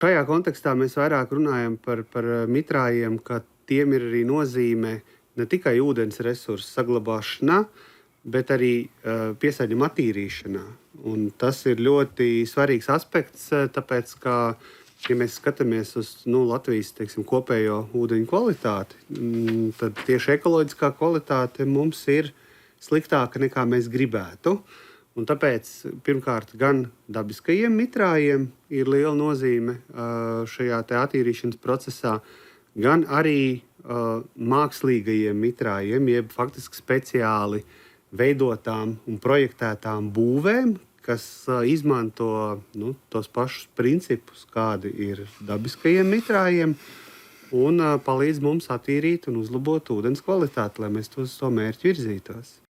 Šajā kontekstā mēs vairāk runājam par mitrājiem, ka tiem ir arī nozīme ne tikai ūdens resursu saglabāšanā, bet arī piesārņojuma attīrīšanā. Un tas ir ļoti svarīgs aspekts, tāpēc, ka, ja mēs skatāmies uz Latvijas kopējo ūdeņu kvalitāti, tad tieši ekoloģiskā kvalitāte mums ir sliktāka nekā mēs gribētu. Un tāpēc pirmkārt gan dabiskajiem mitrājiem ir liela nozīme šajā attīrīšanas procesā, gan arī mākslīgajiem mitrājiem, jeb faktiski speciāli veidotām un projektētām būvēm, kas izmanto tos pašus principus, kādi ir dabiskajiem mitrājiem, un palīdz mums attīrīt un uzlabot ūdens kvalitāti, lai mēs uz to mērķi virzītos.